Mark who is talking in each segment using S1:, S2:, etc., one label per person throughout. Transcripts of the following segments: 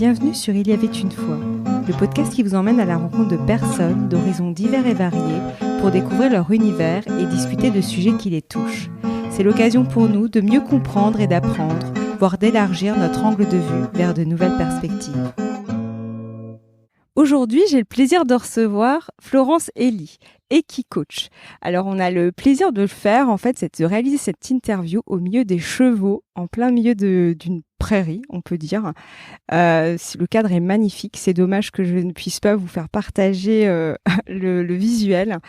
S1: Bienvenue sur Il y avait une fois, le podcast qui vous emmène à la rencontre de personnes d'horizons divers et variés pour découvrir leur univers et discuter de sujets qui les touchent. C'est l'occasion pour nous de mieux comprendre et d'apprendre, voire d'élargir notre angle de vue vers de nouvelles perspectives. Aujourd'hui, j'ai le plaisir de recevoir Florence Elie, Equicoach. Alors, on a le plaisir de le faire, en fait, c'est de réaliser cette interview au milieu des chevaux, en plein milieu d'une prairie, on peut dire. Le cadre est magnifique. C'est dommage que je ne puisse pas vous faire partager le visuel.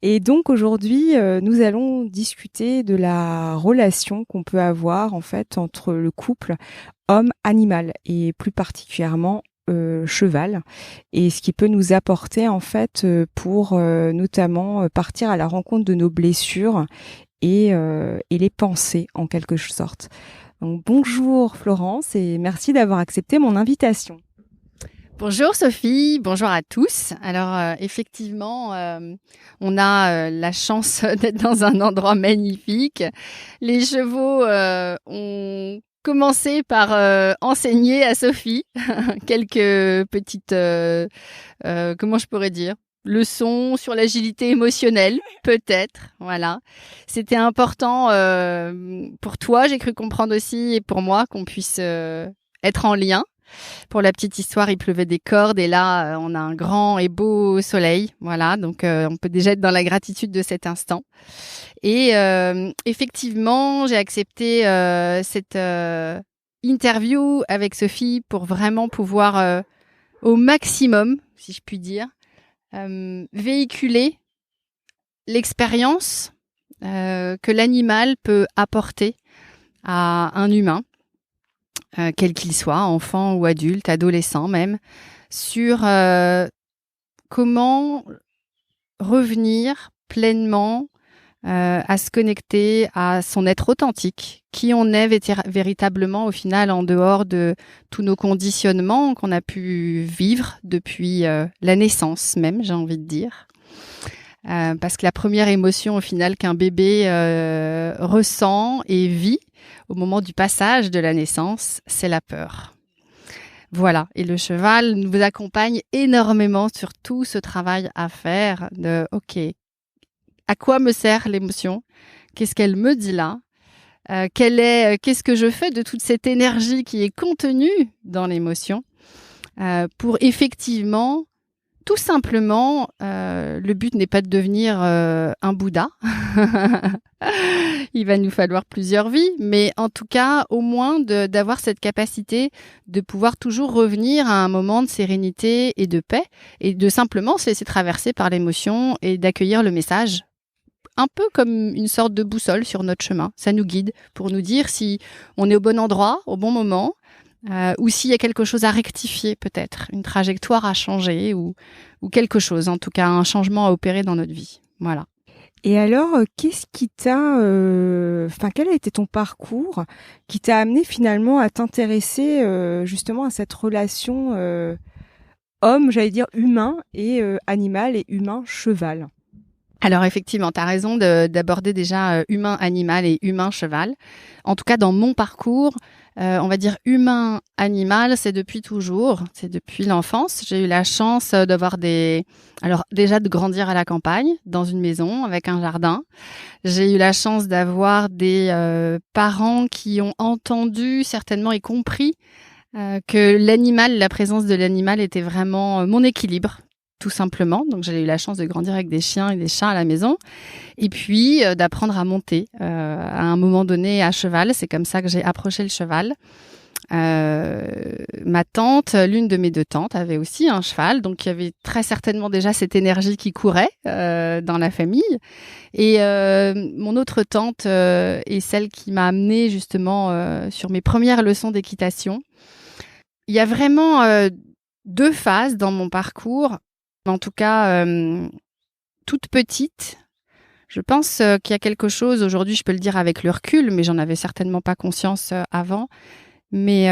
S1: Et donc, aujourd'hui, nous allons discuter de la relation qu'on peut avoir, en fait, entre le couple homme-animal et plus particulièrement cheval, et ce qui peut nous apporter en fait pour notamment partir à la rencontre de nos blessures et les penser en quelque sorte. Donc bonjour Florence et merci d'avoir accepté mon invitation.
S2: Bonjour Sophie, bonjour à tous. Alors effectivement, on a la chance d'être dans un endroit magnifique. Les chevaux ont commencé par enseigner à Sophie quelques petites, comment je pourrais dire, leçons sur l'agilité émotionnelle, peut-être. Voilà, c'était important pour toi, j'ai cru comprendre aussi, et pour moi, qu'on puisse être en lien. Pour la petite histoire, il pleuvait des cordes et là, on a un grand et beau soleil. Voilà, donc on peut déjà être dans la gratitude de cet instant. Et effectivement, j'ai accepté cette interview avec Sophie pour vraiment pouvoir, au maximum, si je puis dire, véhiculer l'expérience que l'animal peut apporter à un humain. Quel qu'il soit, enfant ou adulte, adolescent même, sur comment revenir pleinement à se connecter à son être authentique, qui on est véritablement au final en dehors de tous nos conditionnements qu'on a pu vivre depuis la naissance même, j'ai envie de dire. Parce que la première émotion au final qu'un bébé ressent et vit au moment du passage de la naissance, c'est la peur. Voilà, et le cheval nous accompagne énormément sur tout ce travail à faire de « Ok, à quoi me sert l'émotion ? Qu'est-ce qu'elle me dit là ? Qu'est-ce que je fais de toute cette énergie qui est contenue dans l'émotion pour effectivement, tout simplement, le but n'est pas de devenir un Bouddha. Il va nous falloir plusieurs vies, mais en tout cas, au moins d'avoir cette capacité de pouvoir toujours revenir à un moment de sérénité et de paix et de simplement se laisser traverser par l'émotion et d'accueillir le message. Un peu comme une sorte de boussole sur notre chemin. Ça nous guide pour nous dire si on est au bon endroit, au bon moment, ou s'il y a quelque chose à rectifier peut-être, une trajectoire à changer ou quelque chose, en tout cas un changement à opérer dans notre vie. Voilà.
S1: Et alors, qu'est-ce qui t'a, quel a été ton parcours qui t'a amené finalement à t'intéresser justement à cette relation homme, j'allais dire humain et animal et humain-cheval?
S2: Alors effectivement, tu as raison d'aborder déjà humain-animal et humain-cheval. En tout cas, dans mon parcours, on va dire humain-animal, c'est depuis toujours, c'est depuis l'enfance. J'ai eu la chance d'avoir alors déjà de grandir à la campagne, dans une maison avec un jardin. J'ai eu la chance d'avoir des parents qui ont entendu certainement et compris que la présence de l'animal était vraiment mon équilibre. Tout simplement. Donc, j'ai eu la chance de grandir avec des chiens et des chats à la maison. Et puis, d'apprendre à monter à un moment donné à cheval. C'est comme ça que j'ai approché le cheval. Ma tante, l'une de mes deux tantes, avait aussi un cheval. Donc, il y avait très certainement déjà cette énergie qui courait dans la famille. Et mon autre tante est celle qui m'a amenée justement sur mes premières leçons d'équitation. Il y a vraiment deux phases dans mon parcours. En tout cas, toute petite, je pense qu'il y a quelque chose, aujourd'hui je peux le dire avec le recul, mais j'en avais certainement pas conscience avant. Mais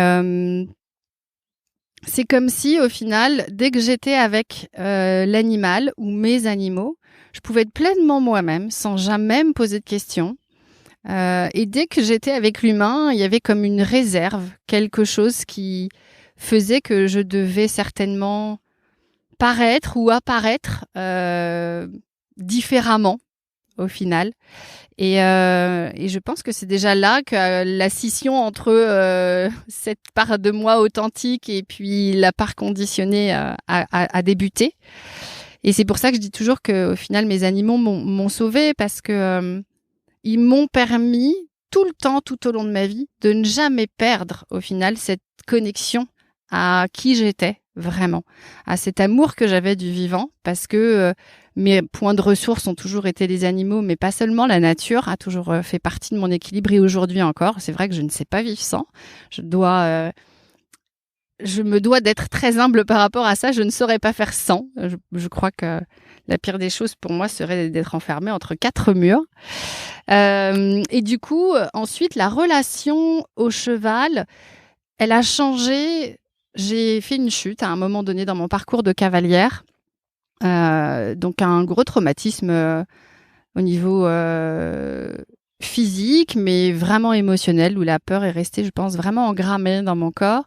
S2: c'est comme si au final, dès que j'étais avec l'animal ou mes animaux, je pouvais être pleinement moi-même sans jamais me poser de questions. Et dès que j'étais avec l'humain, il y avait comme une réserve, quelque chose qui faisait que je devais certainement paraître ou apparaître différemment au final. Et je pense que c'est déjà là que la scission entre cette part de moi authentique et puis la part conditionnée a débuté. Et c'est pour ça que je dis toujours que au final mes animaux m'ont sauvée, parce que ils m'ont permis tout le temps, tout au long de ma vie, de ne jamais perdre au final cette connexion à qui j'étais vraiment, à cet amour que j'avais du vivant, parce que mes points de ressources ont toujours été les animaux, mais pas seulement. La nature a toujours fait partie de mon équilibre, et aujourd'hui encore. C'est vrai que je ne sais pas vivre sans. Je me dois d'être très humble par rapport à ça. Je ne saurais pas faire sans. Je crois que la pire des choses pour moi serait d'être enfermée entre 4 murs. Et du coup, ensuite, la relation au cheval, elle a changé. J'ai fait une chute à un moment donné dans mon parcours de cavalière. Donc un gros traumatisme au niveau physique, mais vraiment émotionnel, où la peur est restée, je pense, vraiment engrammée dans mon corps.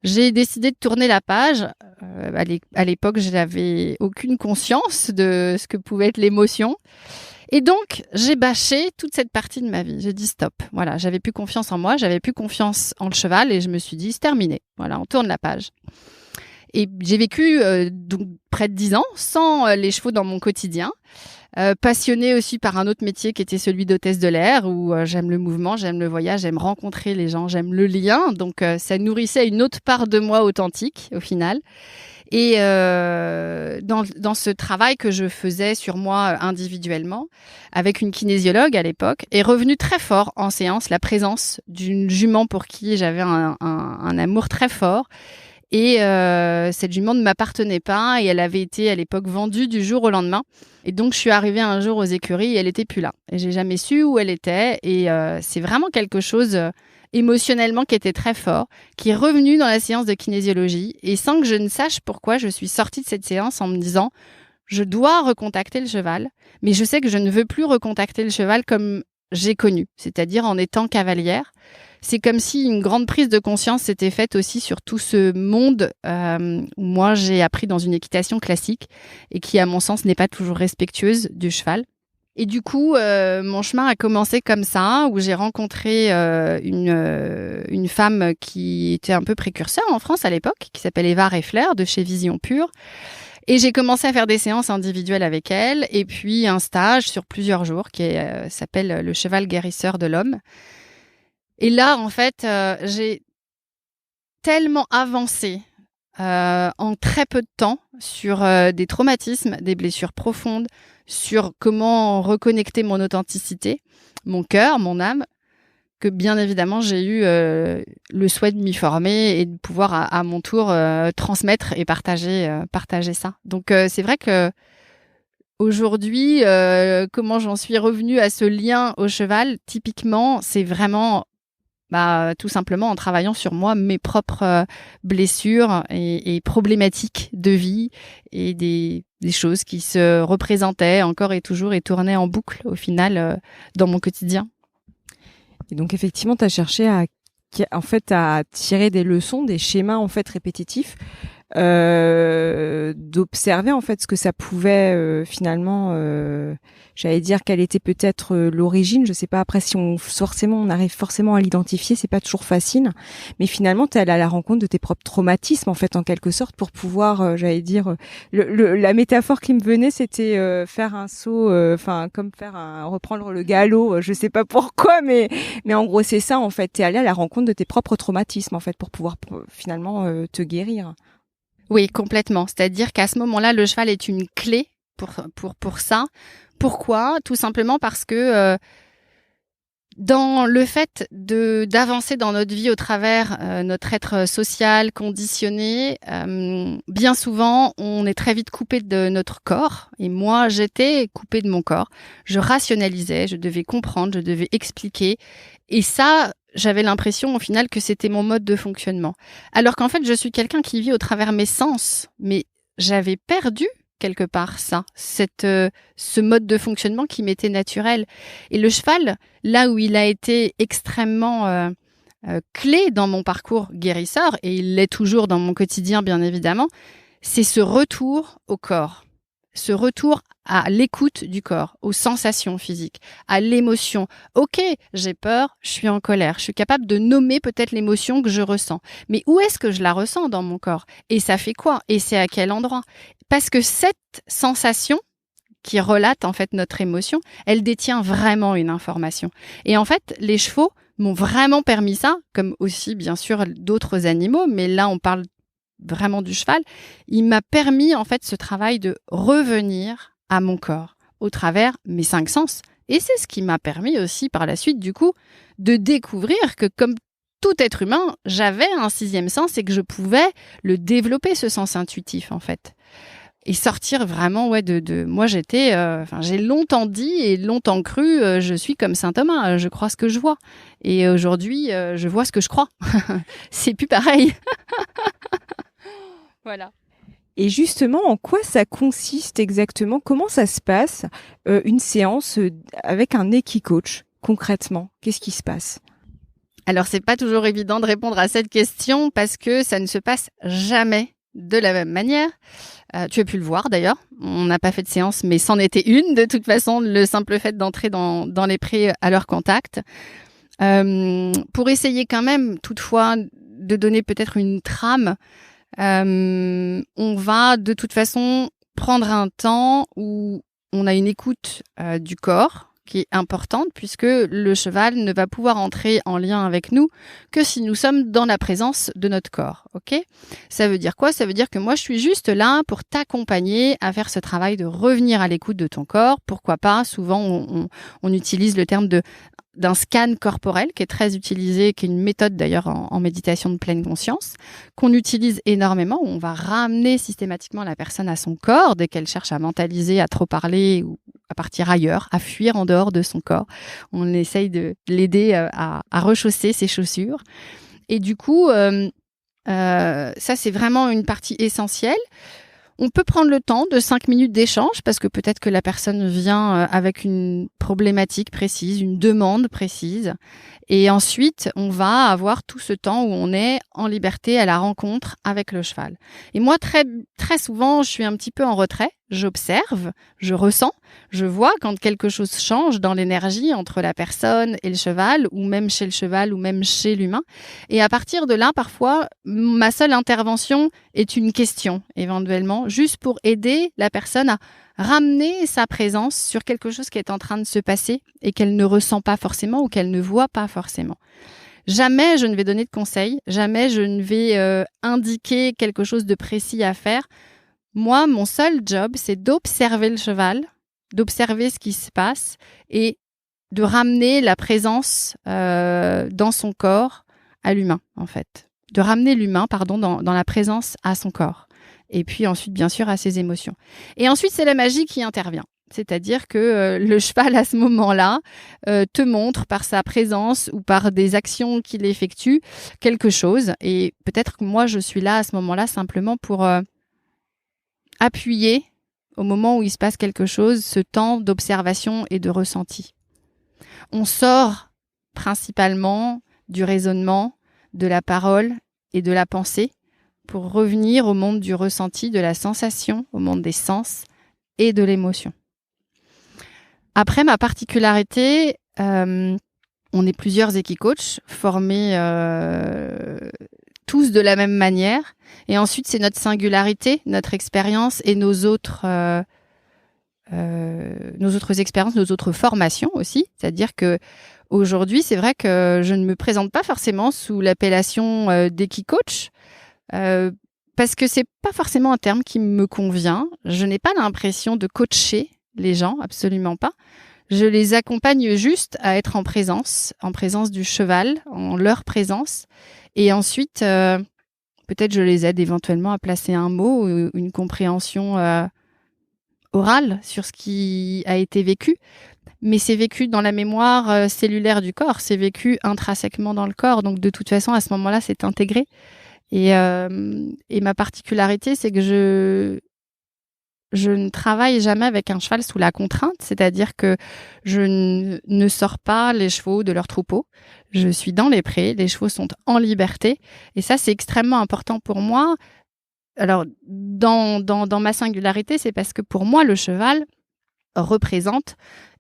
S2: J'ai décidé de tourner la page. À l'époque, je n'avais aucune conscience de ce que pouvait être l'émotion. Et donc, j'ai bâché toute cette partie de ma vie. J'ai dit stop. Voilà, j'avais plus confiance en moi, j'avais plus confiance en le cheval, et je me suis dit c'est terminé. Voilà, on tourne la page. Et j'ai vécu donc près de 10 ans sans les chevaux dans mon quotidien. Passionnée aussi par un autre métier qui était celui d'hôtesse de l'air, où j'aime le mouvement, j'aime le voyage, j'aime rencontrer les gens, j'aime le lien. Donc ça nourrissait une autre part de moi authentique au final. Et dans ce travail que je faisais sur moi individuellement, avec une kinésiologue à l'époque, est revenu très fort en séance la présence d'une jument pour qui j'avais un amour très fort. Et cette jument ne m'appartenait pas, et elle avait été à l'époque vendue du jour au lendemain. Et donc je suis arrivée un jour aux écuries et elle était plus là. Et j'ai jamais su où elle était. Et c'est vraiment quelque chose émotionnellement qui était très fort, qui est revenu dans la séance de kinésiologie. Et sans que je ne sache pourquoi, je suis sortie de cette séance en me disant je dois recontacter le cheval, mais je sais que je ne veux plus recontacter le cheval comme j'ai connu, c'est-à-dire en étant cavalière. C'est comme si une grande prise de conscience s'était faite aussi sur tout ce monde où moi j'ai appris dans une équitation classique et qui, à mon sens, n'est pas toujours respectueuse du cheval. Et du coup, mon chemin a commencé comme ça, où j'ai rencontré une femme qui était un peu précurseur en France à l'époque, qui s'appelle Eva Reffler de chez Vision Pure. Et j'ai commencé à faire des séances individuelles avec elle, et puis un stage sur plusieurs jours qui s'appelle le cheval guérisseur de l'homme. Et là, en fait, j'ai tellement avancé en très peu de temps sur des traumatismes, des blessures profondes, sur comment reconnecter mon authenticité, mon cœur, mon âme, que bien évidemment, j'ai eu le souhait de m'y former et de pouvoir à mon tour transmettre et partager ça. Donc, c'est vrai que aujourd'hui, comment j'en suis revenue à ce lien au cheval, typiquement, c'est vraiment tout simplement en travaillant sur moi, mes propres blessures et problématiques de vie, et des choses qui se représentaient encore et toujours et tournaient en boucle au final dans mon quotidien.
S1: Et donc effectivement, tu as cherché à tirer des leçons, des schémas en fait répétitifs, d'observer en fait ce que ça pouvait finalement, j'allais dire quelle était peut-être l'origine, je sais pas, après si on arrive forcément à l'identifier, c'est pas toujours facile, mais finalement t'es allé à la rencontre de tes propres traumatismes en fait, en quelque sorte, pour pouvoir j'allais dire la métaphore qui me venait, c'était faire un saut, comme reprendre le galop, je sais pas pourquoi, mais en gros c'est ça en fait, t'es allé à la rencontre de tes propres traumatismes en fait, pour pouvoir finalement te guérir.
S2: Oui, complètement. C'est-à-dire qu'à ce moment-là, le cheval est une clé pour ça. Pourquoi ? Tout simplement parce que dans le fait d'avancer dans notre vie au travers notre être social, conditionné, bien souvent, on est très vite coupé de notre corps. Et moi, j'étais coupée de mon corps. Je rationalisais, je devais comprendre, je devais expliquer. Et ça, j'avais l'impression au final que c'était mon mode de fonctionnement. Alors qu'en fait, je suis quelqu'un qui vit au travers mes sens. Mais j'avais perdu quelque part ça, ce mode de fonctionnement qui m'était naturel. Et le cheval, là où il a été extrêmement clé dans mon parcours guérisseur, et il l'est toujours dans mon quotidien, bien évidemment, c'est ce retour au corps, ce retour à l'écoute du corps, aux sensations physiques, à l'émotion. Ok, j'ai peur, je suis en colère, je suis capable de nommer peut-être l'émotion que je ressens. Mais où est-ce que je la ressens dans mon corps? Et ça fait quoi? Et c'est à quel endroit? Parce que cette sensation qui relate en fait notre émotion, elle détient vraiment une information. Et en fait, les chevaux m'ont vraiment permis ça, comme aussi bien sûr d'autres animaux, mais là on parle vraiment du cheval. Il m'a permis en fait ce travail de revenir à mon corps au travers mes 5 sens. Et c'est ce qui m'a permis aussi par la suite du coup de découvrir que comme tout être humain, j'avais un 6e sens et que je pouvais le développer, ce sens intuitif en fait. Et sortir vraiment de moi j'étais j'ai longtemps dit et longtemps cru je suis comme saint Thomas, je crois ce que je vois, et aujourd'hui je vois ce que je crois. C'est plus pareil. Voilà.
S1: Et justement, en quoi ça consiste exactement? Comment ça se passe, une séance avec un équicoach concrètement? Qu'est-ce qui se passe?
S2: Alors c'est pas toujours évident de répondre à cette question parce que ça ne se passe jamais de la même manière. Tu as pu le voir d'ailleurs, on n'a pas fait de séance, mais c'en était une de toute façon, le simple fait d'entrer dans les prés à leur contact. Pour essayer quand même, toutefois, de donner peut-être une trame, on va de toute façon prendre un temps où on a une écoute du corps qui est importante puisque le cheval ne va pouvoir entrer en lien avec nous que si nous sommes dans la présence de notre corps. Ok ? Ça veut dire quoi ? Ça veut dire que moi, je suis juste là pour t'accompagner à faire ce travail de revenir à l'écoute de ton corps. Pourquoi pas ? Souvent, on utilise le terme d'un scan corporel qui est très utilisé, qui est une méthode d'ailleurs en méditation de pleine conscience, qu'on utilise énormément, où on va ramener systématiquement la personne à son corps dès qu'elle cherche à mentaliser, à trop parler ou à partir ailleurs, à fuir en dehors de son corps. On essaye de l'aider à rechausser ses chaussures. Et du coup, ça c'est vraiment une partie essentielle. On peut prendre le temps de 5 minutes d'échange parce que peut-être que la personne vient avec une problématique précise, une demande précise. Et ensuite, on va avoir tout ce temps où on est en liberté à la rencontre avec le cheval. Et moi, très, très souvent, je suis un petit peu en retrait. J'observe, je ressens, je vois quand quelque chose change dans l'énergie entre la personne et le cheval, ou même chez le cheval, ou même chez l'humain. Et à partir de là, parfois, ma seule intervention est une question, éventuellement, juste pour aider la personne à ramener sa présence sur quelque chose qui est en train de se passer et qu'elle ne ressent pas forcément ou qu'elle ne voit pas forcément. Jamais je ne vais donner de conseils, jamais je ne vais indiquer quelque chose de précis à faire. Moi, mon seul job, c'est d'observer le cheval, d'observer ce qui se passe et de ramener la présence dans son corps à l'humain, en fait. De ramener l'humain, dans la présence à son corps. Et puis ensuite, bien sûr, à ses émotions. Et ensuite, c'est la magie qui intervient. C'est-à-dire que le cheval, à ce moment-là, te montre par sa présence ou par des actions qu'il effectue quelque chose. Et peut-être que moi, je suis là à ce moment-là simplement pour appuyer au moment où il se passe quelque chose, ce temps d'observation et de ressenti. On sort principalement du raisonnement, de la parole et de la pensée pour revenir au monde du ressenti, de la sensation, au monde des sens et de l'émotion. Après, ma particularité, on est plusieurs équicoachs formés tous de la même manière. Et ensuite, c'est notre singularité, notre expérience et nos autres expériences, nos autres formations aussi. C'est-à-dire que aujourd'hui, c'est vrai que je ne me présente pas forcément sous l'appellation d'équicoach parce que c'est pas forcément un terme qui me convient. Je n'ai pas l'impression de coacher les gens, absolument pas. Je les accompagne juste à être en présence du cheval, en leur présence. Et ensuite, peut-être je les aide éventuellement à placer un mot ou une compréhension orale sur ce qui a été vécu. Mais c'est vécu dans la mémoire cellulaire du corps, c'est vécu intrinsèquement dans le corps. Donc de toute façon, à ce moment-là, c'est intégré. Et ma particularité, c'est que je ne travaille jamais avec un cheval sous la contrainte, c'est-à-dire que je ne sors pas les chevaux de leur troupeau. Je suis dans les prés, les chevaux sont en liberté et ça, c'est extrêmement important pour moi. Alors, dans ma singularité, c'est parce que pour moi, le cheval représente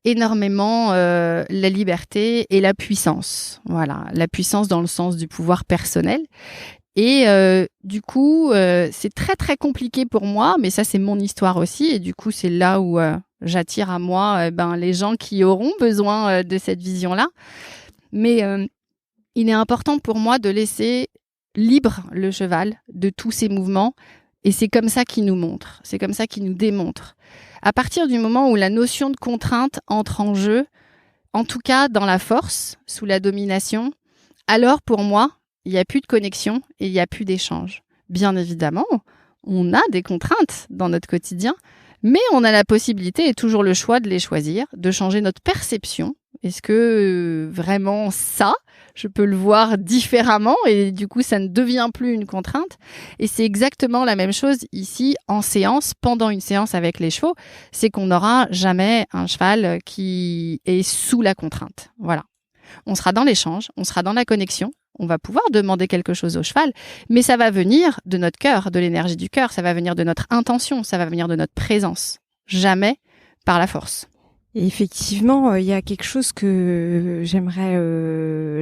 S2: énormément la liberté et la puissance. Voilà, la puissance dans le sens du pouvoir personnel. Et du coup, c'est très très compliqué pour moi, mais ça c'est mon histoire aussi. Et du coup, c'est là où j'attire à moi les gens qui auront besoin de cette vision-là. Mais il est important pour moi de laisser libre le cheval de tous ses mouvements. Et c'est comme ça qu'il nous montre, c'est comme ça qu'il nous démontre. À partir du moment où la notion de contrainte entre en jeu, en tout cas dans la force, sous la domination, alors pour moi, il n'y a plus de connexion et il n'y a plus d'échange. Bien évidemment, on a des contraintes dans notre quotidien, mais on a la possibilité et toujours le choix de les choisir, de changer notre perception. Est-ce que vraiment ça, je peux le voir différemment et du coup, ça ne devient plus une contrainte. Et c'est exactement la même chose ici en séance, pendant une séance avec les chevaux, c'est qu'on n'aura jamais un cheval qui est sous la contrainte. Voilà. On sera dans l'échange, on sera dans la connexion. On va pouvoir demander quelque chose au cheval, mais ça va venir de notre cœur, de l'énergie du cœur, ça va venir de notre intention, ça va venir de notre présence. Jamais par la force.
S1: Et effectivement, il y a quelque chose que j'aimerais,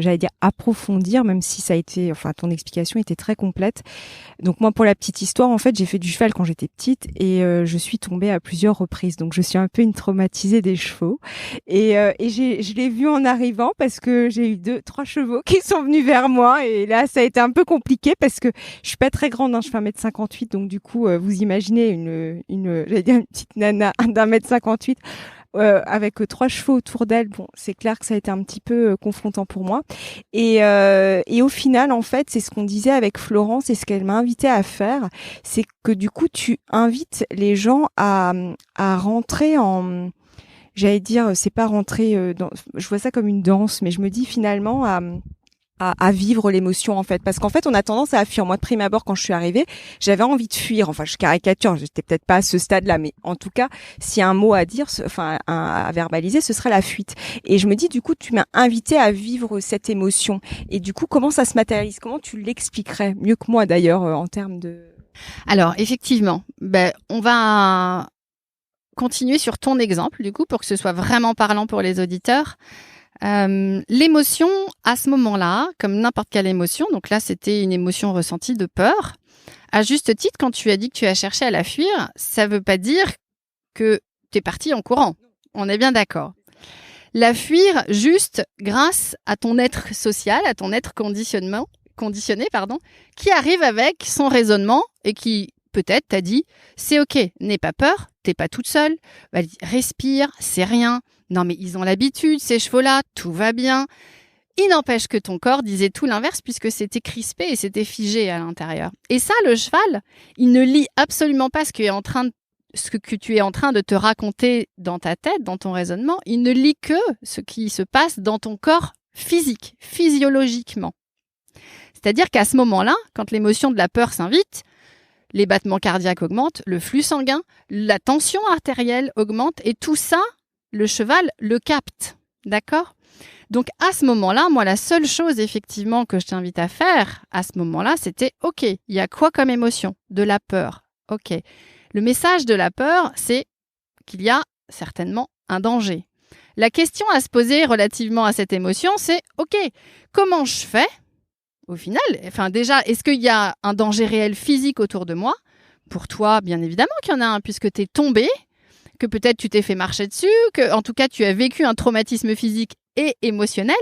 S1: j'allais dire approfondir, même si ça a été, enfin, ton explication était très complète. Donc moi, pour la petite histoire, en fait, j'ai fait du cheval quand j'étais petite et je suis tombée à plusieurs reprises. Donc je suis un peu une traumatisée des chevaux. Et je l'ai vu en arrivant parce que j'ai eu 3 chevaux qui sont venus vers moi et là, ça a été un peu compliqué parce que je suis pas très grande, hein, je fais 1m58, donc du coup, vous imaginez j'allais dire une petite nana d'1m58. Avec 3 chevaux autour d'elle, bon, c'est clair que ça a été un petit peu confrontant pour moi. Et au final, en fait, c'est ce qu'on disait avec Florence et ce qu'elle m'a invité à faire, c'est que du coup, tu invites les gens à rentrer en, j'allais dire, c'est pas rentrer dans, je vois ça comme une danse, mais je me dis finalement à vivre l'émotion en fait, parce qu'en fait on a tendance à fuir. Moi de prime abord quand je suis arrivée, j'avais envie de fuir, enfin je caricature, j'étais peut-être pas à ce stade-là, mais en tout cas s'il y a un mot à dire, enfin à verbaliser, ce serait la fuite. Et je me dis du coup tu m'as invité à vivre cette émotion, et du coup comment ça se matérialise, comment tu l'expliquerais mieux que moi d'ailleurs en termes de...
S2: Alors effectivement, on va continuer sur ton exemple du coup pour que ce soit vraiment parlant pour les auditeurs. L'émotion à ce moment-là, comme n'importe quelle émotion, donc là c'était une émotion ressentie de peur. À juste titre, quand tu as dit que tu as cherché à la fuir, ça veut pas dire que tu es parti en courant. On est bien d'accord. La fuir juste grâce à ton être social, à ton être conditionné, qui arrive avec son raisonnement et qui peut-être t'a dit c'est ok, n'aie pas peur, t'es pas toute seule, vas-y, respire, c'est rien. Non mais ils ont l'habitude, ces chevaux-là, tout va bien. Il n'empêche que ton corps disait tout l'inverse puisque c'était crispé et c'était figé à l'intérieur. Et ça, le cheval, il ne lit absolument pas ce que tu es en train de te raconter dans ta tête, dans ton raisonnement. Il ne lit que ce qui se passe dans ton corps physique, physiologiquement. C'est-à-dire qu'à ce moment-là, quand l'émotion de la peur s'invite, les battements cardiaques augmentent, le flux sanguin, la tension artérielle augmente et tout ça, le cheval le capte, d'accord ? Donc à ce moment-là, moi, la seule chose effectivement que je t'invite à faire à ce moment-là, c'était « Ok, il y a quoi comme émotion ? De la peur. Ok. Le message de la peur, c'est qu'il y a certainement un danger. La question à se poser relativement à cette émotion, c'est « Ok, comment je fais ? Au final, enfin déjà, est-ce qu'il y a un danger réel physique autour de moi ? Pour toi, bien évidemment qu'il y en a un, puisque tu es tombé, que peut-être tu t'es fait marcher dessus, que en tout cas tu as vécu un traumatisme physique et émotionnel,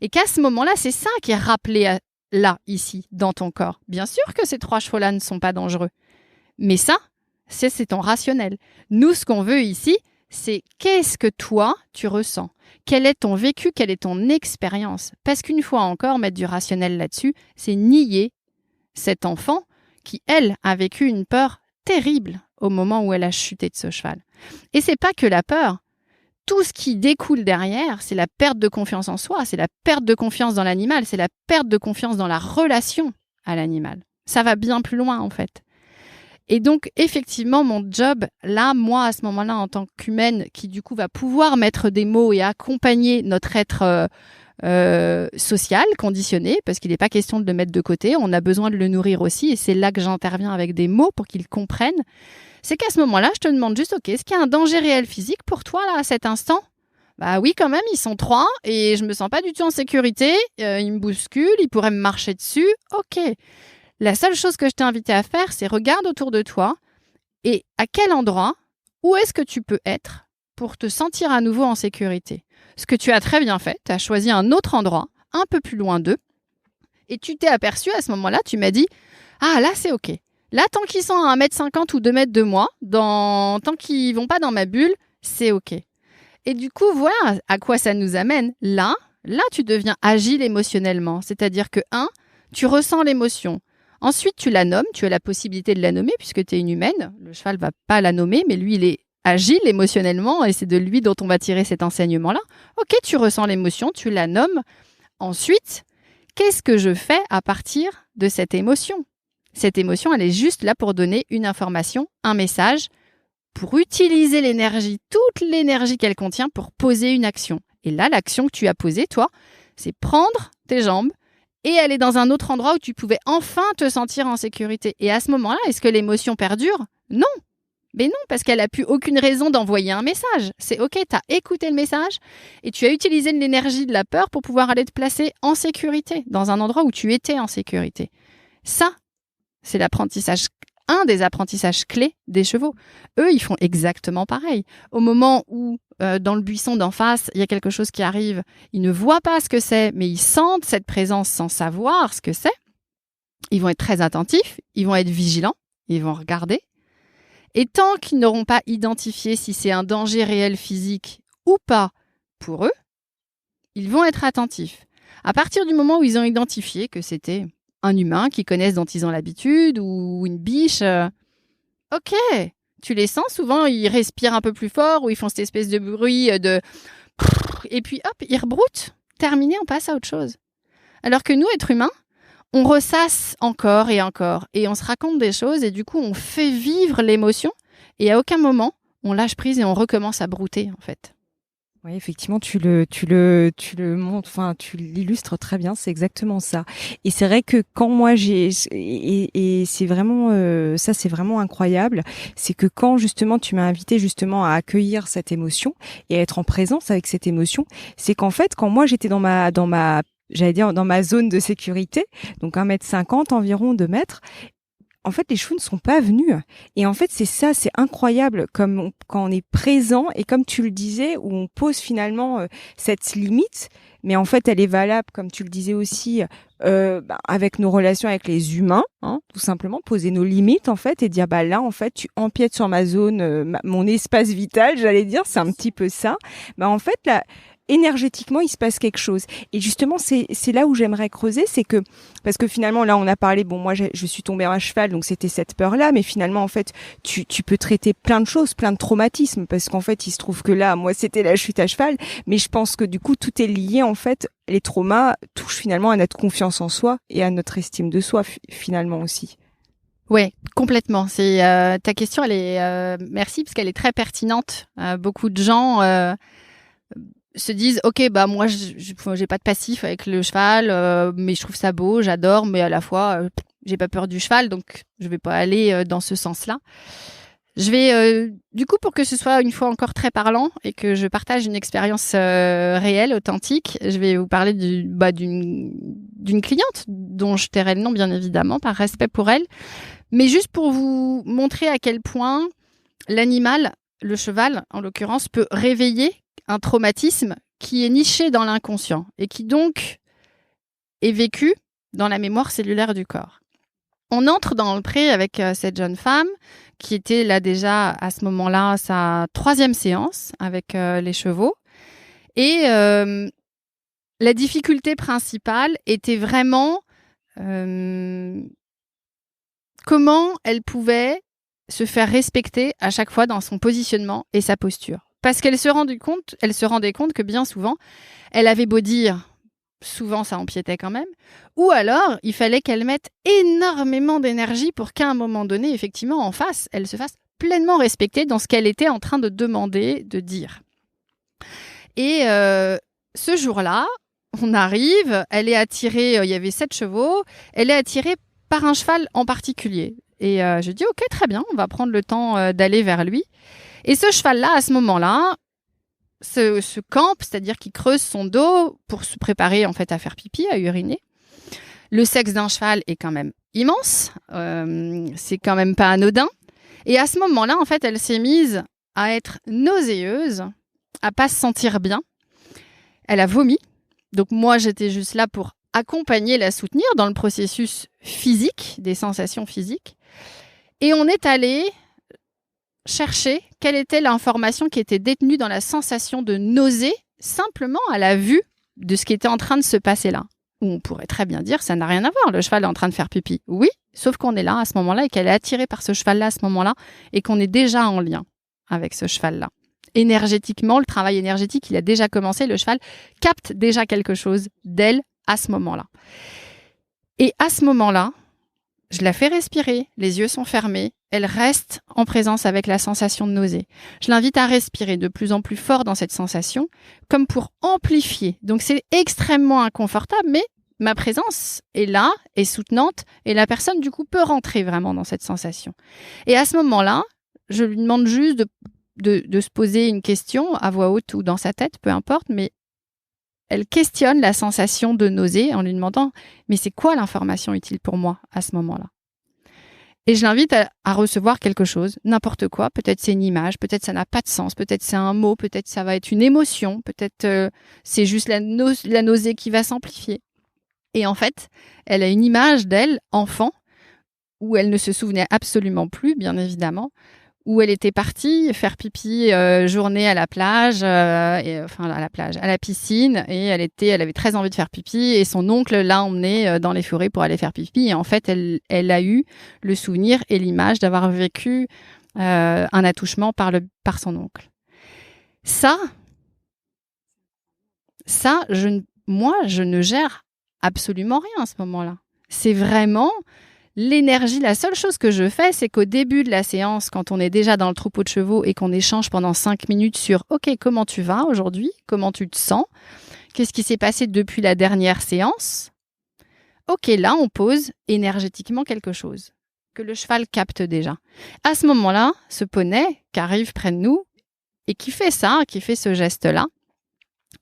S2: et qu'à ce moment-là, c'est ça qui est rappelé là, ici, dans ton corps. Bien sûr que ces 3 chevaux-là ne sont pas dangereux, mais ça, c'est ton rationnel. Nous, ce qu'on veut ici, c'est qu'est-ce que toi, tu ressens ? Quel est ton vécu ? Quelle est ton expérience ? Parce qu'une fois encore, mettre du rationnel là-dessus, c'est nier cet enfant qui, elle, a vécu une peur terrible au moment où elle a chuté de ce cheval. Et c'est pas que la peur. Tout ce qui découle derrière, c'est la perte de confiance en soi, c'est la perte de confiance dans l'animal, c'est la perte de confiance dans la relation à l'animal. Ça va bien plus loin, en fait. Et donc, effectivement, mon job, là, moi, à ce moment-là, en tant qu'humaine, qui du coup va pouvoir mettre des mots et accompagner notre être social, conditionné, parce qu'il n'est pas question de le mettre de côté, on a besoin de le nourrir aussi, et c'est là que j'interviens avec des mots pour qu'il comprenne. C'est qu'à ce moment-là, je te demande juste, ok, est-ce qu'il y a un danger réel physique pour toi, là, à cet instant ? Bah oui, quand même, ils sont 3 et je me sens pas du tout en sécurité. Ils me bousculent, ils pourraient me marcher dessus. Ok. La seule chose que je t'ai invité à faire, c'est regarde autour de toi et à quel endroit, où est-ce que tu peux être pour te sentir à nouveau en sécurité. Ce que tu as très bien fait, tu as choisi un autre endroit, un peu plus loin d'eux, et tu t'es aperçu à ce moment-là, tu m'as dit, ah là c'est ok. Là, tant qu'ils sont à 1m50 ou 2 mètres de moi, tant qu'ils vont pas dans ma bulle, c'est ok. Et du coup, voilà à quoi ça nous amène. Là, tu deviens agile émotionnellement. C'est-à-dire que, tu ressens l'émotion. Ensuite, tu la nommes. Tu as la possibilité de la nommer puisque tu es une humaine. Le cheval va pas la nommer, mais lui, il est agile émotionnellement et c'est de lui dont on va tirer cet enseignement-là. Ok, tu ressens l'émotion, tu la nommes. Ensuite, qu'est-ce que je fais à partir de cette émotion ? Cette émotion, elle est juste là pour donner une information, un message, pour utiliser l'énergie, toute l'énergie qu'elle contient pour poser une action. Et là, l'action que tu as posée, toi, c'est prendre tes jambes et aller dans un autre endroit où tu pouvais enfin te sentir en sécurité. Et à ce moment-là, est-ce que l'émotion perdure ? Non. Mais non, parce qu'elle n'a plus aucune raison d'envoyer un message. C'est ok, tu as écouté le message et tu as utilisé l'énergie de la peur pour pouvoir aller te placer en sécurité, dans un endroit où tu étais en sécurité. Ça, c'est l'apprentissage, un des apprentissages clés des chevaux. Eux, ils font exactement pareil. Au moment où, dans le buisson d'en face, il y a quelque chose qui arrive, ils ne voient pas ce que c'est, mais ils sentent cette présence sans savoir ce que c'est. Ils vont être très attentifs, ils vont être vigilants, ils vont regarder. Et tant qu'ils n'auront pas identifié si c'est un danger réel physique ou pas pour eux, ils vont être attentifs. À partir du moment où ils ont identifié que c'était un humain qu'ils connaissent, dont ils ont l'habitude, ou une biche, ok, tu les sens, souvent ils respirent un peu plus fort, ou ils font cette espèce de bruit de... Et puis hop, ils rebroutent, terminé, on passe à autre chose. Alors que nous, êtres humains, on ressasse encore, et on se raconte des choses, et du coup on fait vivre l'émotion, et à aucun moment on lâche prise et on recommence à brouter en fait.
S1: Oui, effectivement, tu le montres, enfin, tu l'illustres très bien, c'est exactement ça. Et c'est vrai que quand moi et c'est vraiment, ça c'est vraiment incroyable, c'est que quand justement tu m'as invité justement à accueillir cette émotion et à être en présence avec cette émotion, c'est qu'en fait, quand moi j'étais j'allais dire dans ma zone de sécurité, donc 1m50 environ, 2 mètres, en fait, les chevaux ne sont pas venus. Et en fait, c'est ça, c'est incroyable quand on est présent et comme tu le disais, où on pose finalement cette limite, mais en fait, elle est valable, comme tu le disais aussi, avec nos relations avec les humains, hein, tout simplement, poser nos limites en fait et dire bah là, en fait, tu empiètes sur ma zone, mon espace vital, j'allais dire, c'est un petit peu ça. Bah en fait, là, énergétiquement, il se passe quelque chose. Et justement, c'est là où j'aimerais creuser, c'est que, parce que finalement, là, on a parlé, bon, moi, je suis tombée à cheval, donc c'était cette peur-là, mais finalement, en fait, tu peux traiter plein de choses, plein de traumatismes, parce qu'en fait, il se trouve que là, moi, c'était la chute à cheval, mais je pense que du coup, tout est lié, en fait, les traumas touchent finalement à notre confiance en soi et à notre estime de soi, finalement aussi.
S2: Ouais, complètement. C'est ta question, elle est merci parce qu'elle est très pertinente. Beaucoup de gens se disent ok bah moi j'ai pas de passif avec le cheval, mais je trouve ça beau, j'adore, mais à la fois j'ai pas peur du cheval, donc je vais pas aller dans ce sens-là. Je vais du coup, pour que ce soit une fois encore très parlant et que je partage une expérience réelle, authentique, je vais vous parler d'une cliente dont je tairai le nom bien évidemment par respect pour elle, mais juste pour vous montrer à quel point l'animal, le cheval en l'occurrence, peut réveiller un traumatisme qui est niché dans l'inconscient et qui donc est vécu dans la mémoire cellulaire du corps. On entre dans le pré avec cette jeune femme qui était là déjà à ce moment-là sa 3e séance avec les chevaux. Et la difficulté principale était vraiment comment elle pouvait se faire respecter à chaque fois dans son positionnement et sa posture. Parce qu'elle se rendait compte que bien souvent, elle avait beau dire souvent ça empiétait quand même, ou alors il fallait qu'elle mette énormément d'énergie pour qu'à un moment donné, effectivement, en face, elle se fasse pleinement respecter dans ce qu'elle était en train de demander, de dire. Et ce jour-là, on arrive, elle est attirée, il y avait 7 chevaux, elle est attirée par un cheval en particulier. Et je dis, ok, très bien, on va prendre le temps d'aller vers lui. Et ce cheval-là, à ce moment-là, se campe, c'est-à-dire qu'il creuse son dos pour se préparer en fait à faire pipi, à uriner. Le sexe d'un cheval est quand même immense, c'est quand même pas anodin. Et à ce moment-là, en fait, elle s'est mise à être nauséeuse, à pas se sentir bien. Elle a vomi. Donc moi, j'étais juste là pour accompagner, la soutenir dans le processus physique, des sensations physiques. Et on est allé chercher quelle était l'information qui était détenue dans la sensation de nausée, simplement à la vue de ce qui était en train de se passer là. Ou on pourrait très bien dire, ça n'a rien à voir, le cheval est en train de faire pipi. Oui, sauf qu'on est là à ce moment-là et qu'elle est attirée par ce cheval-là à ce moment-là et qu'on est déjà en lien avec ce cheval-là. Énergétiquement, le travail énergétique, il a déjà commencé, le cheval capte déjà quelque chose d'elle à ce moment-là. Et à ce moment-là, je la fais respirer, les yeux sont fermés, elle reste en présence avec la sensation de nausée. Je l'invite à respirer de plus en plus fort dans cette sensation, comme pour amplifier. Donc c'est extrêmement inconfortable, mais ma présence est là, est soutenante, et la personne du coup peut rentrer vraiment dans cette sensation. Et à ce moment-là, je lui demande juste de se poser une question à voix haute ou dans sa tête, peu importe, mais elle questionne la sensation de nausée en lui demandant « mais c'est quoi l'information utile pour moi à ce moment-là ?» Et je l'invite à recevoir quelque chose, n'importe quoi. Peut-être c'est une image, peut-être ça n'a pas de sens, peut-être c'est un mot, peut-être ça va être une émotion, peut-être c'est juste la nausée qui va s'amplifier. Et en fait, elle a une image d'elle, enfant, où elle ne se souvenait absolument plus, bien évidemment, où elle était partie faire pipi journée à la plage, à la piscine, et elle avait très envie de faire pipi, et son oncle l'a emmenée dans les forêts pour aller faire pipi, et en fait, elle a eu le souvenir et l'image d'avoir vécu un attouchement par son oncle. Ça, moi, je ne gère absolument rien à ce moment-là. C'est vraiment l'énergie. La seule chose que je fais, c'est qu'au début de la séance, quand on est déjà dans le troupeau de chevaux et qu'on échange pendant 5 minutes sur « Ok, comment tu vas aujourd'hui ? Comment tu te sens ? Qu'est-ce qui s'est passé depuis la dernière séance ?» Ok, là, on pose énergétiquement quelque chose que le cheval capte déjà. À ce moment-là, ce poney qui arrive près de nous et qui fait ça, qui fait ce geste-là,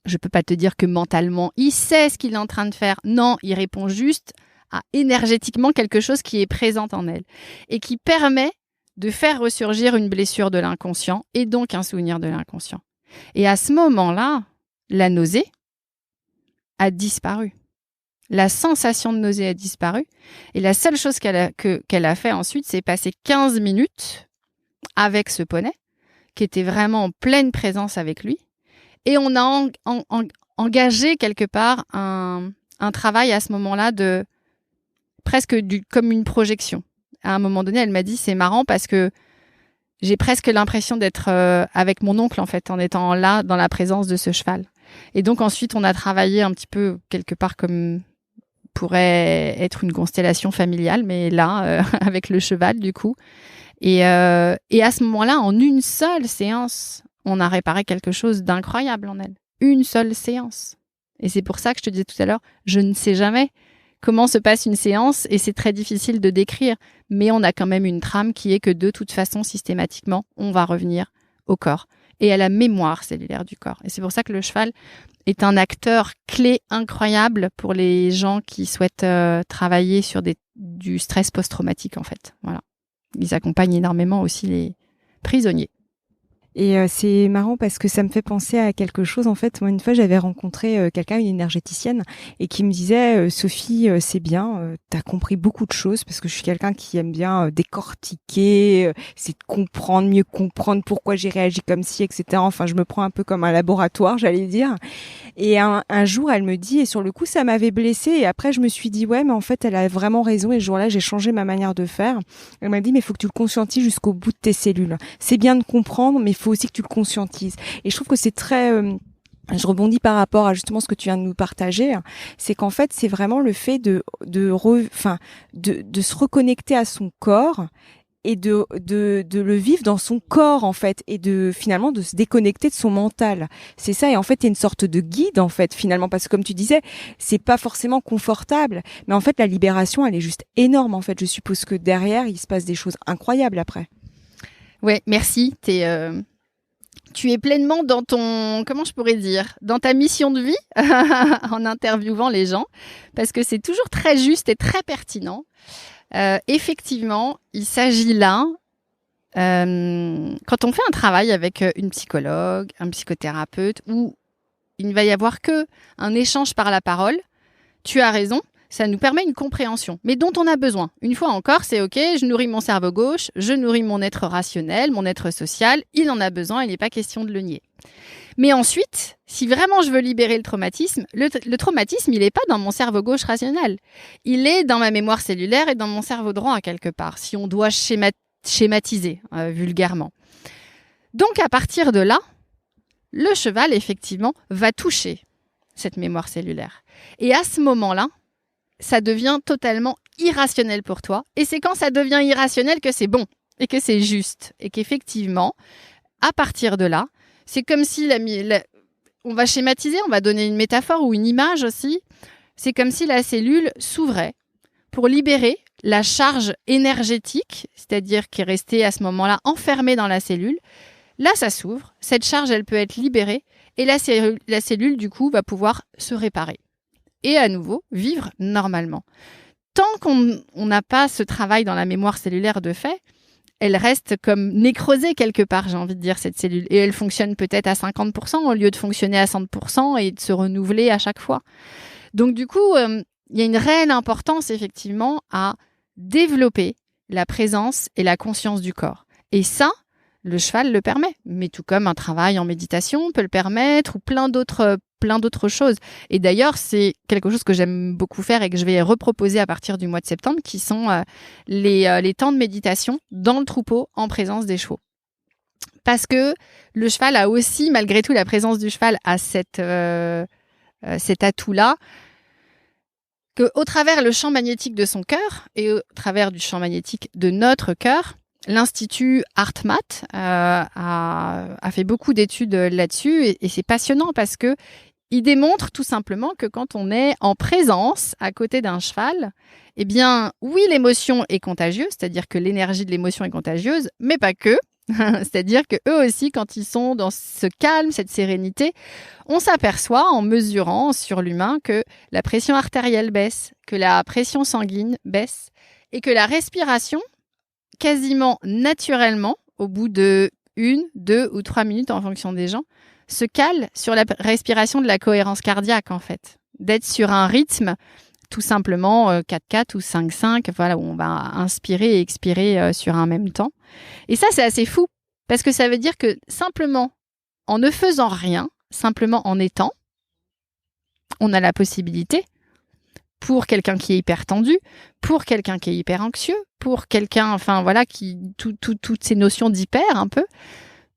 S2: je ne peux pas te dire que mentalement, il sait ce qu'il est en train de faire. Non, il répond juste à énergétiquement quelque chose qui est présent en elle et qui permet de faire ressurgir une blessure de l'inconscient et donc un souvenir de l'inconscient. Et à ce moment-là, la nausée a disparu. La sensation de nausée a disparu et la seule chose qu'elle a fait ensuite, c'est passer 15 minutes avec ce poney qui était vraiment en pleine présence avec lui et on a engagé quelque part un travail à ce moment-là de presque comme une projection. À un moment donné, elle m'a dit, c'est marrant parce que j'ai presque l'impression d'être avec mon oncle, en fait, en étant là, dans la présence de ce cheval. Et donc, ensuite, on a travaillé un petit peu, quelque part, comme pourrait être une constellation familiale, mais là, avec le cheval, du coup. Et à ce moment-là, en une seule séance, on a réparé quelque chose d'incroyable en elle. Une seule séance. Et c'est pour ça que je te disais tout à l'heure, je ne sais jamais comment se passe une séance et c'est très difficile de décrire, mais on a quand même une trame qui est que de toute façon, systématiquement, on va revenir au corps et à la mémoire cellulaire du corps. Et c'est pour ça que le cheval est un acteur clé incroyable pour les gens qui souhaitent travailler sur du stress post-traumatique en fait. Voilà. Ils accompagnent énormément aussi les prisonniers.
S1: Et c'est marrant parce que ça me fait penser à quelque chose. En fait, moi, une fois, j'avais rencontré quelqu'un, une énergéticienne, et qui me disait Sophie, c'est bien, t'as compris beaucoup de choses parce que je suis quelqu'un qui aime bien décortiquer, c'est de comprendre, mieux comprendre pourquoi j'ai réagi comme ci, etc. Enfin, je me prends un peu comme un laboratoire, j'allais dire. Et un jour, elle me dit, et sur le coup, ça m'avait blessée. Et après, je me suis dit, ouais, mais en fait, elle a vraiment raison. Et ce jour-là, j'ai changé ma manière de faire. Elle m'a dit, mais il faut que tu le conscientises jusqu'au bout de tes cellules. C'est bien de comprendre, mais il faut aussi que tu le conscientises. Et je trouve que c'est très je rebondis par rapport à justement ce que tu viens de nous partager, c'est qu'en fait, c'est vraiment le fait de se reconnecter à son corps et de le vivre dans son corps, en fait, et finalement de se déconnecter de son mental. C'est ça. Et en fait, il y a une sorte de guide, en fait, finalement, parce que comme tu disais, c'est pas forcément confortable, mais en fait, la libération, elle est juste énorme, en fait. Je suppose que derrière, il se passe des choses incroyables après.
S2: Ouais, merci. Tu es pleinement dans comment je pourrais dire, dans ta mission de vie en interviewant les gens, parce que c'est toujours très juste et très pertinent. Effectivement, il s'agit là, quand on fait un travail avec une psychologue, un psychothérapeute, où il ne va y avoir que un échange par la parole, tu as raison, ça nous permet une compréhension, mais dont on a besoin. Une fois encore, c'est OK, je nourris mon cerveau gauche, je nourris mon être rationnel, mon être social, il en a besoin, il n'est pas question de le nier. Mais ensuite, si vraiment je veux libérer le traumatisme, le traumatisme, il n'est pas dans mon cerveau gauche rationnel. Il est dans ma mémoire cellulaire et dans mon cerveau droit, quelque part, si on doit schématiser vulgairement. Donc, à partir de là, le cheval, effectivement, va toucher cette mémoire cellulaire. Et à ce moment-là, ça devient totalement irrationnel pour toi. Et c'est quand ça devient irrationnel que c'est bon et que c'est juste. Et qu'effectivement, à partir de là, c'est comme si on va schématiser, on va donner une métaphore ou une image aussi. C'est comme si la cellule s'ouvrait pour libérer la charge énergétique, c'est-à-dire qui est restée à ce moment-là enfermée dans la cellule. Là, ça s'ouvre. Cette charge, elle peut être libérée et la cellule, du coup, va pouvoir se réparer et à nouveau vivre normalement. Tant qu'on n'a pas ce travail dans la mémoire cellulaire de fait, elle reste comme nécrosée quelque part, j'ai envie de dire, cette cellule. Et elle fonctionne peut-être à 50% au lieu de fonctionner à 100% et de se renouveler à chaque fois. Donc du coup, il y a une réelle importance effectivement à développer la présence et la conscience du corps. Et ça, le cheval le permet. Mais tout comme un travail en méditation peut le permettre ou plein d'autres choses. Et d'ailleurs, c'est quelque chose que j'aime beaucoup faire et que je vais reproposer à partir du mois de septembre, qui sont les temps de méditation dans le troupeau en présence des chevaux. Parce que le cheval a aussi, malgré tout, la présence du cheval a cet atout-là, qu'au travers le champ magnétique de son cœur et au travers du champ magnétique de notre cœur, l'Institut HeartMath a fait beaucoup d'études là-dessus et c'est passionnant parce que il démontre tout simplement que quand on est en présence à côté d'un cheval, eh bien, oui, l'émotion est contagieuse, c'est-à-dire que l'énergie de l'émotion est contagieuse, mais pas que. C'est-à-dire que eux aussi, quand ils sont dans ce calme, cette sérénité, on s'aperçoit en mesurant sur l'humain que la pression artérielle baisse, que la pression sanguine baisse et que la respiration, quasiment naturellement, au bout de 1, 2 ou 3 minutes en fonction des gens, se cale sur la respiration de la cohérence cardiaque, en fait. D'être sur un rythme, tout simplement 4-4 ou 5-5, voilà, où on va inspirer et expirer sur un même temps. Et ça, c'est assez fou, parce que ça veut dire que simplement, en ne faisant rien, simplement en étant, on a la possibilité, pour quelqu'un qui est hyper tendu, pour quelqu'un qui est hyper anxieux, pour quelqu'un, enfin voilà, qui toutes ces notions d'hyper un peu,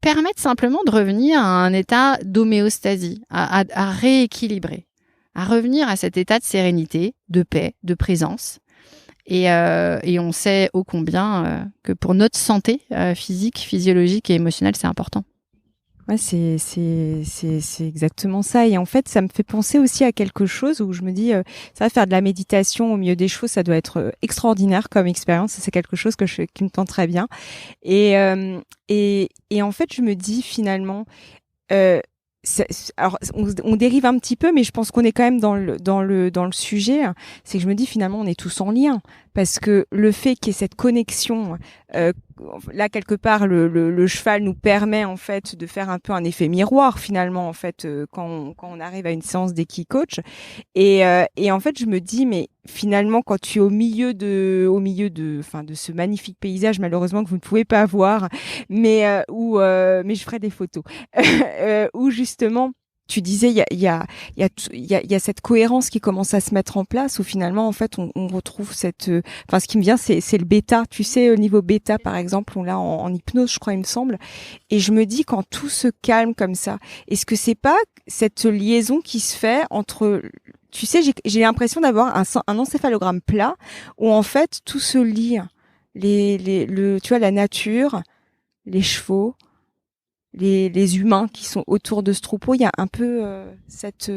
S2: permettent simplement de revenir à un état d'homéostasie, à rééquilibrer, à revenir à cet état de sérénité, de paix, de présence. Et on sait ô combien que pour notre santé physique, physiologique et émotionnelle, c'est important.
S1: Ouais, c'est exactement ça. Et en fait, ça me fait penser aussi à quelque chose où je me dis, ça va faire de la méditation au milieu des chevaux, ça doit être extraordinaire comme expérience. C'est quelque chose qui me tente très bien. Et en fait, je me dis finalement, alors on dérive un petit peu, mais je pense qu'on est quand même dans le sujet. C'est que je me dis finalement, on est tous en lien, parce que le fait qu'il y ait cette connexion, là quelque part, le cheval nous permet en fait de faire un peu un effet miroir finalement en fait quand on arrive à une séance d'Equicoach. Et en fait, je me dis mais finalement quand tu es au milieu de ce magnifique paysage, malheureusement que vous ne pouvez pas voir, mais je ferai des photos où justement tu disais, il y a cette cohérence qui commence à se mettre en place où finalement, en fait, on retrouve cette, enfin, ce qui me vient, c'est le bêta. Tu sais, au niveau bêta, par exemple, on l'a en hypnose, je crois, il me semble. Et je me dis, quand tout se calme comme ça, est-ce que c'est pas cette liaison qui se fait entre, tu sais, j'ai l'impression d'avoir un encéphalogramme plat où en fait tout se lie, tu vois, la nature, les chevaux, les humains qui sont autour de ce troupeau, il y a un peu cette...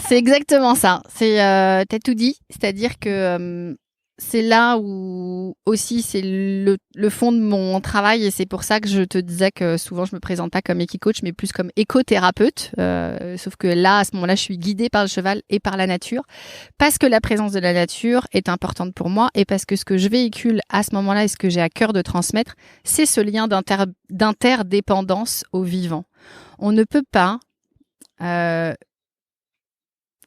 S2: C'est exactement ça. T'as tout dit. C'est-à-dire que c'est là où aussi c'est le fond de mon travail et c'est pour ça que je te disais que souvent je me présente pas comme équicoach mais plus comme écothérapeute. Sauf que là, à ce moment-là, je suis guidée par le cheval et par la nature parce que la présence de la nature est importante pour moi et parce que ce que je véhicule à ce moment-là et ce que j'ai à cœur de transmettre, c'est ce lien d'interdépendance au vivant. On ne peut pas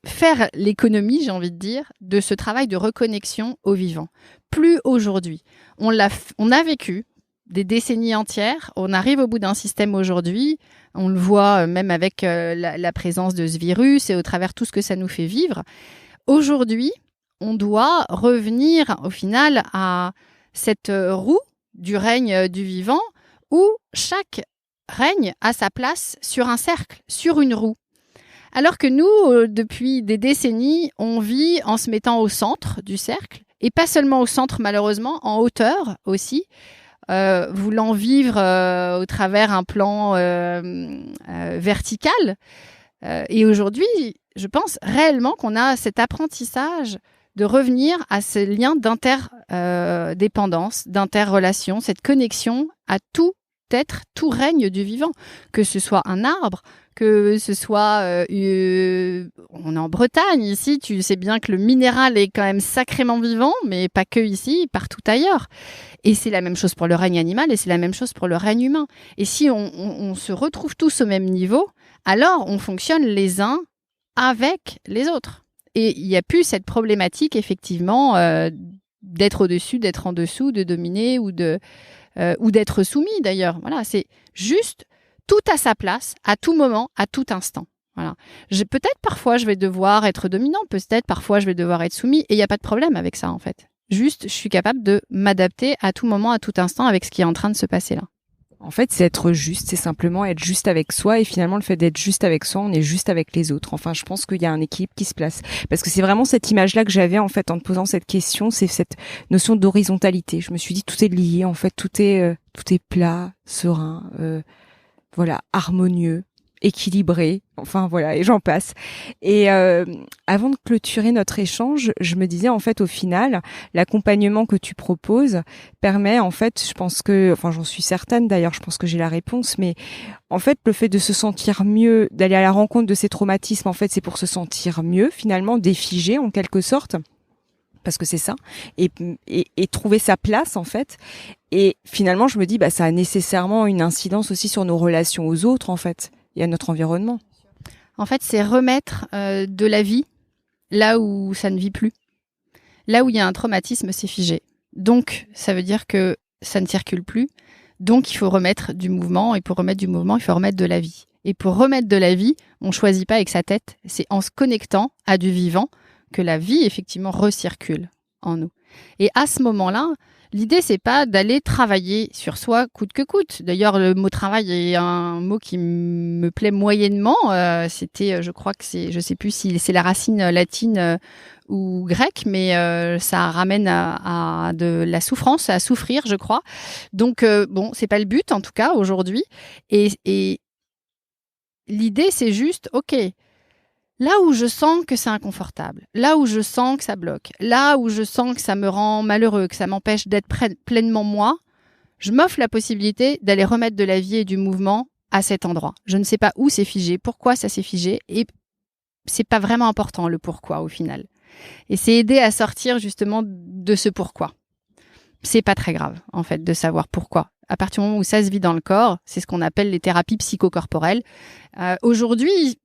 S2: faire l'économie, j'ai envie de dire, de ce travail de reconnexion au vivant. Plus aujourd'hui. On a vécu des décennies entières. On arrive au bout d'un système aujourd'hui. On le voit même avec la présence de ce virus et au travers tout ce que ça nous fait vivre. Aujourd'hui, on doit revenir au final à cette roue du règne du vivant où chaque règne a sa place sur un cercle, sur une roue. Alors que nous, depuis des décennies, on vit en se mettant au centre du cercle, et pas seulement au centre malheureusement, en hauteur aussi, voulant vivre au travers un plan vertical. Et aujourd'hui, je pense réellement qu'on a cet apprentissage de revenir à ce lien d'interdépendance, d'interrelation, cette connexion à tout être, tout règne du vivant, que ce soit un arbre, que ce soit, on est en Bretagne ici, tu sais bien que le minéral est quand même sacrément vivant, mais pas que ici, partout ailleurs. Et c'est la même chose pour le règne animal et c'est la même chose pour le règne humain. Et si on se retrouve tous au même niveau, alors on fonctionne les uns avec les autres. Et il n'y a plus cette problématique, effectivement, d'être au-dessus, d'être en dessous, de dominer ou d'être soumis d'ailleurs. Voilà, c'est juste tout à sa place, à tout moment, à tout instant. Voilà. Peut-être parfois je vais devoir être dominant, peut-être parfois je vais devoir être soumis, et il n'y a pas de problème avec ça en fait. Juste, je suis capable de m'adapter à tout moment, à tout instant avec ce qui est en train de se passer là.
S1: En fait, c'est être juste, c'est simplement être juste avec soi et finalement le fait d'être juste avec soi, on est juste avec les autres. Enfin, je pense qu'il y a un équilibre qui se place. Parce que c'est vraiment cette image-là que j'avais en fait en te posant cette question, c'est cette notion d'horizontalité. Je me suis dit tout est lié, en fait, tout est plat, serein, voilà, harmonieux, équilibré, enfin voilà, et j'en passe. Et avant de clôturer notre échange, je me disais en fait au final, l'accompagnement que tu proposes permet en fait, je pense que, enfin j'en suis certaine d'ailleurs, je pense que j'ai la réponse, mais en fait le fait de se sentir mieux, d'aller à la rencontre de ces traumatismes, en fait c'est pour se sentir mieux finalement, défigé en quelque sorte. Parce que c'est ça, et trouver sa place en fait. Et finalement, je me dis, bah ça a nécessairement une incidence aussi sur nos relations aux autres en fait, et à notre environnement.
S2: En fait, c'est remettre de la vie là où ça ne vit plus. Là où il y a un traumatisme, c'est figé. Donc, ça veut dire que ça ne circule plus. Donc, il faut remettre du mouvement, et pour remettre du mouvement, il faut remettre de la vie. Et pour remettre de la vie, on choisit pas avec sa tête, c'est en se connectant à du vivant que la vie, effectivement, recircule en nous. Et à ce moment-là, l'idée, c'est pas d'aller travailler sur soi coûte que coûte. D'ailleurs, le mot travail est un mot qui me plaît moyennement. Je crois que je sais plus si c'est la racine latine ou grecque, mais ça ramène à de la souffrance, à souffrir, je crois. Donc, bon, c'est pas le but, en tout cas, aujourd'hui. Et l'idée, c'est juste, OK, là où je sens que c'est inconfortable, là où je sens que ça bloque, là où je sens que ça me rend malheureux, que ça m'empêche d'être pleinement moi, je m'offre la possibilité d'aller remettre de la vie et du mouvement à cet endroit. Je ne sais pas où c'est figé, pourquoi ça s'est figé, et c'est pas vraiment important le pourquoi au final. Et c'est aider à sortir justement de ce pourquoi. C'est pas très grave en fait de savoir pourquoi. À partir du moment où ça se vit dans le corps, c'est ce qu'on appelle les thérapies psychocorporelles. Aujourd'hui,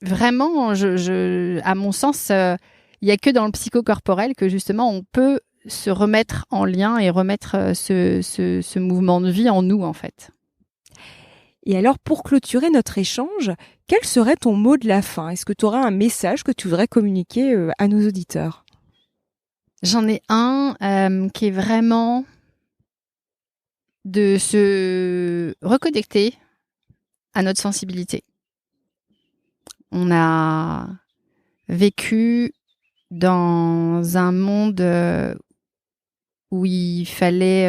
S2: vraiment, à mon sens, il n'y a que dans le psychocorporel que justement on peut se remettre en lien et remettre ce mouvement de vie en nous en fait.
S1: Et alors, pour clôturer notre échange, quel serait ton mot de la fin? Est-ce que tu auras un message que tu voudrais communiquer à nos auditeurs?
S2: J'en ai un qui est vraiment de se reconnecter à notre sensibilité. On a vécu dans un monde où il fallait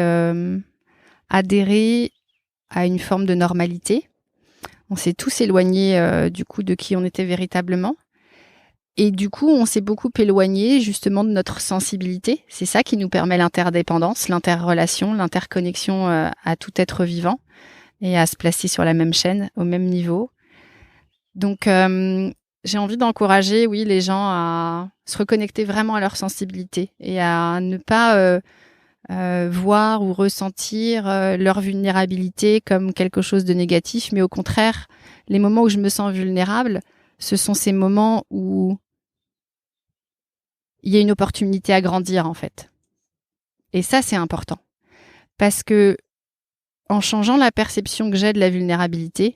S2: adhérer à une forme de normalité. On s'est tous éloignés du coup de qui on était véritablement. Et du coup, on s'est beaucoup éloigné justement de notre sensibilité. C'est ça qui nous permet l'interdépendance, l'interrelation, l'interconnexion à tout être vivant et à se placer sur la même chaîne, au même niveau. Donc, j'ai envie d'encourager, oui, les gens à se reconnecter vraiment à leur sensibilité et à ne pas voir ou ressentir leur vulnérabilité comme quelque chose de négatif, mais au contraire, les moments où je me sens vulnérable, ce sont ces moments où il y a une opportunité à grandir, en fait. Et ça, c'est important. Parce que en changeant la perception que j'ai de la vulnérabilité,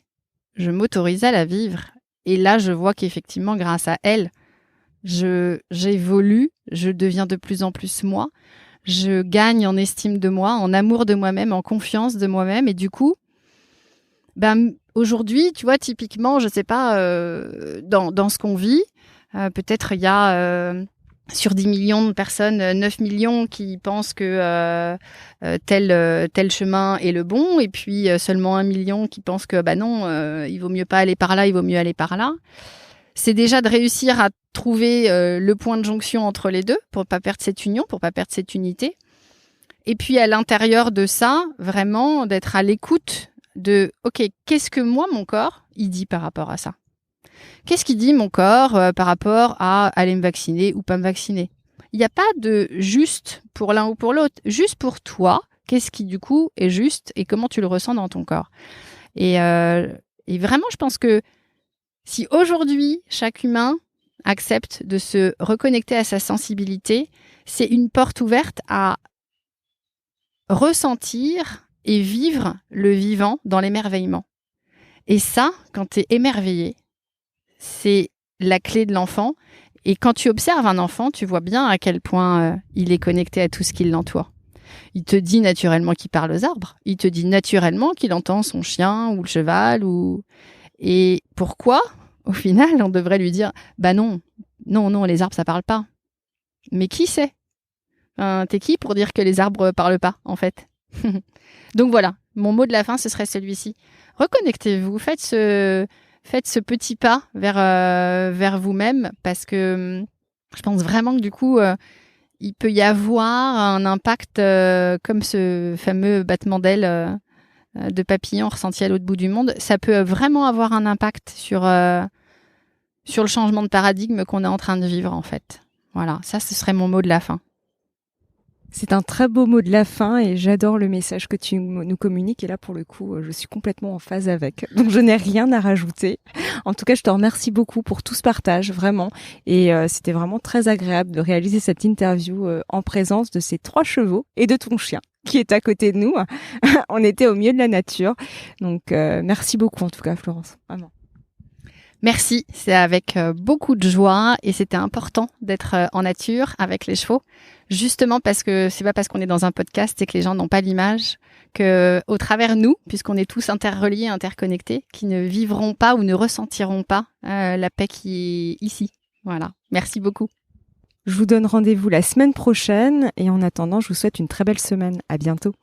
S2: je m'autorise à la vivre. Et là, je vois qu'effectivement, grâce à elle, j'évolue, je deviens de plus en plus moi, je gagne en estime de moi, en amour de moi-même, en confiance de moi-même. Et du coup, aujourd'hui, tu vois, typiquement, je sais pas, dans ce qu'on vit, peut-être il y a sur 10 millions de personnes, 9 millions qui pensent que tel chemin est le bon, et puis seulement 1 million qui pensent que non, il vaut mieux pas aller par là, il vaut mieux aller par là. C'est déjà de réussir à trouver le point de jonction entre les deux pour pas perdre cette union, pour pas perdre cette unité. Et puis à l'intérieur de ça, vraiment d'être à l'écoute de OK, qu'est-ce que moi, mon corps, il dit par rapport à ça? Qu'est-ce qu'il dit mon corps par rapport à aller me vacciner ou pas me vacciner? Il n'y a pas de juste pour l'un ou pour l'autre, juste pour toi. Qu'est-ce qui du coup est juste et comment tu le ressens dans ton corps? Et vraiment, je pense que si aujourd'hui chaque humain accepte de se reconnecter à sa sensibilité, c'est une porte ouverte à ressentir et vivre le vivant dans l'émerveillement. Et ça, quand tu es émerveillé, c'est la clé de l'enfant. Et quand tu observes un enfant, tu vois bien à quel point il est connecté à tout ce qui l'entoure. Il te dit naturellement qu'il parle aux arbres. Il te dit naturellement qu'il entend son chien ou le cheval. Et pourquoi, au final, on devrait lui dire « non, les arbres, ça parle pas. » Mais qui sait? T'es qui pour dire que les arbres parlent pas, en fait? Donc voilà, mon mot de la fin, ce serait celui-ci. Reconnectez-vous, faites ce petit pas vers vous-même, parce que je pense vraiment que du coup, il peut y avoir un impact comme ce fameux battement d'aile de papillon ressenti à l'autre bout du monde. Ça peut vraiment avoir un impact sur le changement de paradigme qu'on est en train de vivre, en fait. Voilà, ça, ce serait mon mot de la fin.
S1: C'est un très beau mot de la fin et j'adore le message que tu nous communiques. Et là, pour le coup, je suis complètement en phase avec. Donc, je n'ai rien à rajouter. En tout cas, je te remercie beaucoup pour tout ce partage, vraiment. Et c'était vraiment très agréable de réaliser cette interview en présence de ces 3 chevaux et de ton chien qui est à côté de nous. On était au milieu de la nature. Donc, merci beaucoup en tout cas, Florence. Vraiment.
S2: Merci, c'est avec beaucoup de joie et c'était important d'être en nature avec les chevaux, justement parce que c'est pas parce qu'on est dans un podcast et que les gens n'ont pas l'image que au travers nous, puisqu'on est tous interreliés, interconnectés, qui ne vivront pas ou ne ressentiront pas la paix qui est ici. Voilà, merci beaucoup.
S1: Je vous donne rendez-vous la semaine prochaine et en attendant, je vous souhaite une très belle semaine. À bientôt.